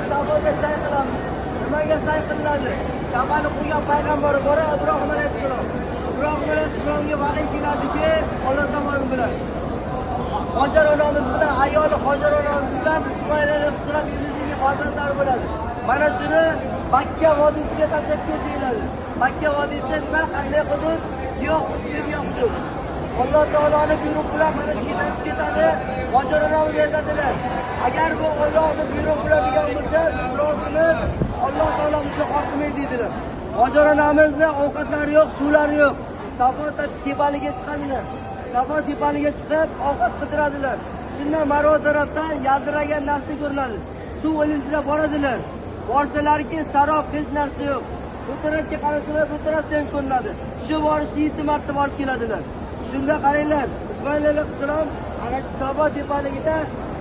Safoga say qilamiz. Nimaga say qilinadi? Kabani qurgan payg'ambar bor, Ibrohim alayhissalom. Ibrohim alayhissalomga vahiy keladiki, Alloh tomoni bilan. Hojar onamiz bilan, ayoli Hojar onamiz bilan Ismoil alayhissalom bizning farzandlar bo'ladi. Mana shuni Makka vodiysiga tashlab ketiladi. Makka vodiysi nima? Qanday hudud? Yo'q, o'sgan hudud. Alloh taoloning buyrug'i bilan mana shu tashlab ketadi. Hojar onamiz aytadilar, agar bu Allohning buyrug'i bo'ladigan bo'lsa, biz rozimiz, Alloh taolo bizni xohlamaydi dedilar. Hojar onamizning ovqatlari yo'q, suvlari yo'q. Safo tepaliga chiqadilar. Safo tepaliga chiqib ovqat qidiradilar. Shundan Marva tarafdan yaldiragan narsa ko'rinadi. Suv ilinchida boradilar. Borsalarki, sarob hech narsa yo'q. Bu tarafga qarasalar, bu tarafda ham ko'rinadi. Shu borishi 7 marta borib keladilar. Shunda qaranglar, Ismoil alayhissalom ana shu Safo tepaligida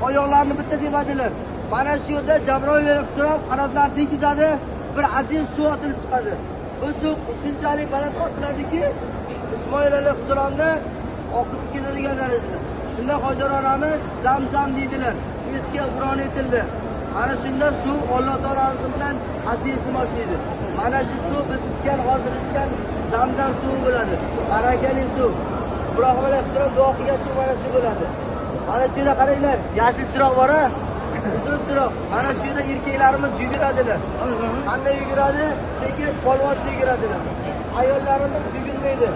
oyoqlarini bitta debadilar. Mana shu yerda Jabroil alayhissalom qanotlarini tegizadi, bir ajib suv otilib chiqadi. Bu suv shunchalik baland otiladiki, Ismoil alayhissalomni oqizib ketadigan darajada. Shunda Hojar onamiz Zamzam deydilar. Eski Qur'on etildi. Mana shunda suv Alloh taolosi bilan asiyishni boshlaydi. Mana shu suv biz ichgan, hozir ichgan Zamzam suvi bo'ladi. Barakali suv. Ibrohim alayhissalom duo qilgan suv mana shu bo'ladi. Mana shu yerda qaranglar, yashil chiroq bor-a? Uzun chiroq. Mana shu yerda erkaklarimiz yuguradilar. Qanday yuguradi? Sekin polvoncha yuguradilar. Ayollarimiz yugurmaydi.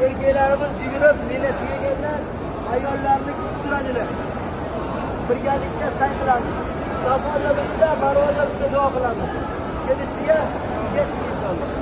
Erkaklarimiz yugurib, meni tugagandan ayollarni kutib turadilar. Birgalikda say qilamiz. Safoda bitta, Marvada bitta duo qilamiz. Kelishiga yetdi inshaalloh.